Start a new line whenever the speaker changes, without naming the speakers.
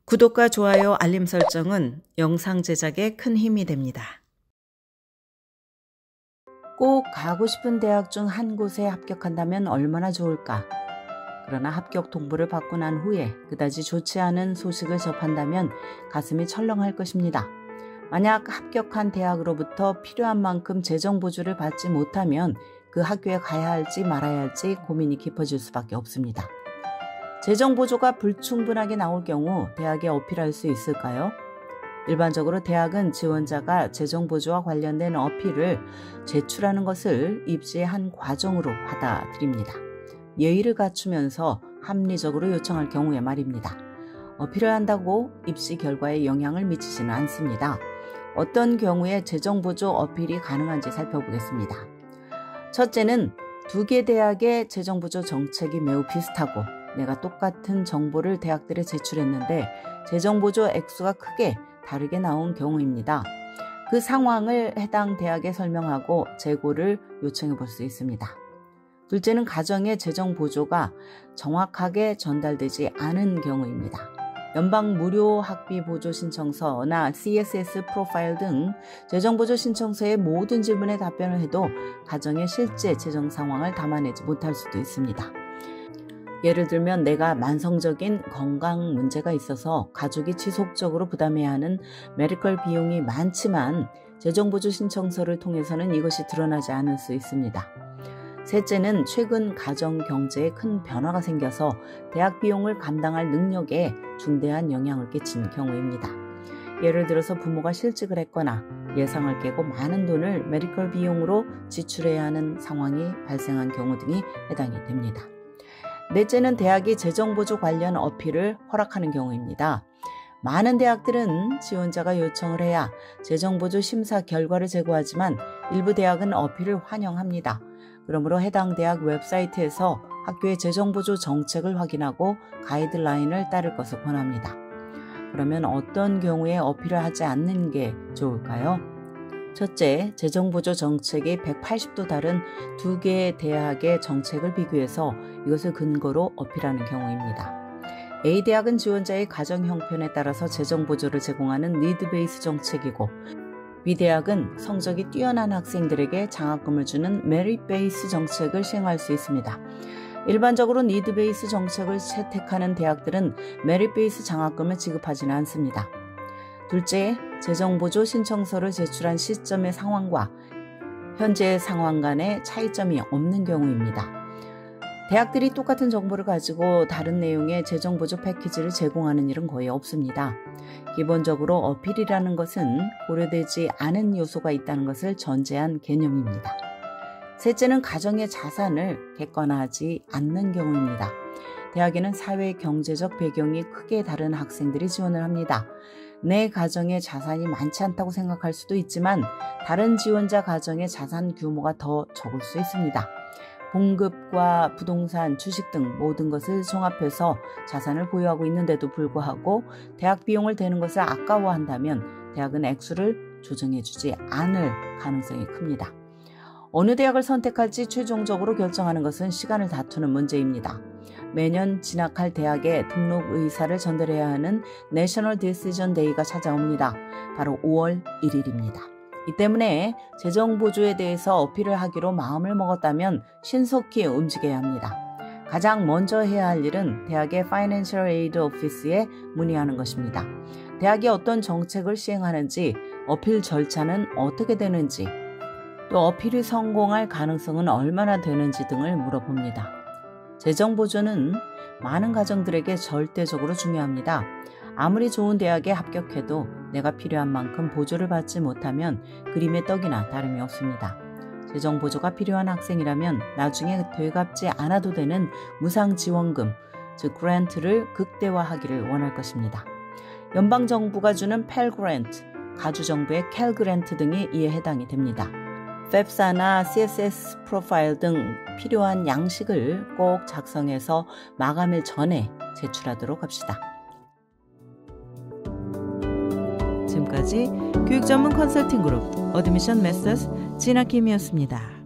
구독과 좋아요, 알림 설정은 영상 제작에 큰 힘이 됩니다. 꼭 가고 싶은 대학 중 한 곳에 합격한다면 얼마나 좋을까? 그러나 합격 통보를 받고 난 후에 그다지 좋지 않은 소식을 접한다면 가슴이 철렁할 것입니다. 만약 합격한 대학으로부터 필요한 만큼 재정 보조를 받지 못하면 그 학교에 가야 할지 말아야 할지 고민이 깊어질 수밖에 없습니다. 재정 보조가 불충분하게 나올 경우 대학에 어필할 수 있을까요? 일반적으로 대학은 지원자가 재정 보조와 관련된 어필을 제출하는 것을 입시의 한 과정으로 받아들입니다. 예의를 갖추면서 합리적으로 요청할 경우에 말입니다. 어필을 한다고 입시 결과에 영향을 미치지는 않습니다. 어떤 경우에 재정 보조 어필이 가능한지 살펴보겠습니다. 첫째는 두 개 대학의 재정 보조 정책이 매우 비슷하고 내가 똑같은 정보를 대학들에 제출했는데 재정 보조 액수가 크게 다르게 나온 경우입니다. 그 상황을 해당 대학에 설명하고 재고를 요청해 볼 수 있습니다. 둘째는 가정의 재정 보조가 정확하게 전달되지 않은 경우입니다. 연방 무료 학비 보조 신청서나 CSS 프로파일 등 재정 보조 신청서의 모든 질문에 답변을 해도 가정의 실제 재정 상황을 담아내지 못할 수도 있습니다. 예를 들면 내가 만성적인 건강 문제가 있어서 가족이 지속적으로 부담해야 하는 메디컬 비용이 많지만 재정보조 신청서를 통해서는 이것이 드러나지 않을 수 있습니다. 셋째는 최근 가정 경제에 큰 변화가 생겨서 대학 비용을 감당할 능력에 중대한 영향을 끼친 경우입니다. 예를 들어서 부모가 실직을 했거나 예상을 깨고 많은 돈을 메디컬 비용으로 지출해야 하는 상황이 발생한 경우 등이 해당이 됩니다. 넷째는 대학이 재정보조 관련 어필을 허락하는 경우입니다. 많은 대학들은 지원자가 요청을 해야 재정보조 심사 결과를 제공하지만 일부 대학은 어필을 환영합니다. 그러므로 해당 대학 웹사이트에서 학교의 재정보조 정책을 확인하고 가이드라인을 따를 것을 권합니다. 그러면 어떤 경우에 어필을 하지 않는 게 좋을까요? 첫째, 재정보조 정책이 180도 다른 두 개의 대학의 정책을 비교해서 이것을 근거로 어필하는 경우입니다. A 대학은 지원자의 가정 형편에 따라서 재정보조를 제공하는 니드 베이스 정책이고 B 대학은 성적이 뛰어난 학생들에게 장학금을 주는 메릿 베이스 정책을 시행할 수 있습니다. 일반적으로 니드 베이스 정책을 채택하는 대학들은 메릿 베이스 장학금을 지급하지는 않습니다. 둘째, 재정보조 신청서를 제출한 시점의 상황과 현재의 상황 간의 차이점이 없는 경우입니다. 대학들이 똑같은 정보를 가지고 다른 내용의 재정보조 패키지를 제공하는 일은 거의 없습니다. 기본적으로 어필이라는 것은 고려되지 않은 요소가 있다는 것을 전제한 개념입니다. 셋째는 가정의 자산을 객관화하지 않는 경우입니다. 대학에는 사회 경제적 배경이 크게 다른 학생들이 지원을 합니다. 내 가정의 자산이 많지 않다고 생각할 수도 있지만 다른 지원자 가정의 자산 규모가 더 적을 수 있습니다. 봉급과 부동산, 주식 등 모든 것을 종합해서 자산을 보유하고 있는데도 불구하고 대학 비용을 대는 것을 아까워한다면 대학은 액수를 조정해주지 않을 가능성이 큽니다. 어느 대학을 선택할지 최종적으로 결정하는 것은 시간을 다투는 문제입니다. 매년 진학할 대학에 등록 의사를 전달해야 하는 내셔널 디시전 데이가 찾아옵니다. 바로 5월 1일입니다. 이 때문에 재정 보조에 대해서 어필을 하기로 마음을 먹었다면 신속히 움직여야 합니다. 가장 먼저 해야 할 일은 대학의 Financial Aid Office에 문의하는 것입니다. 대학이 어떤 정책을 시행하는지, 어필 절차는 어떻게 되는지, 또 어필이 성공할 가능성은 얼마나 되는지 등을 물어봅니다. 재정 보조는 많은 가정들에게 절대적으로 중요합니다. 아무리 좋은 대학에 합격해도 내가 필요한 만큼 보조를 받지 못하면 그림의 떡이나 다름이 없습니다. 재정 보조가 필요한 학생이라면 나중에 되갚지 않아도 되는 무상 지원금, 즉 그랜트를 극대화하기를 원할 것입니다. 연방정부가 주는 펠 그랜트, 가주정부의 캘 그랜트 등이 이에 해당이 됩니다. FAFSA나 CSS 프로파일 등 필요한 양식을 꼭 작성해서 마감일 전에 제출하도록 합시다. 지금까지 교육 전문 컨설팅 그룹 어드미션 메서스 진아킴이었습니다.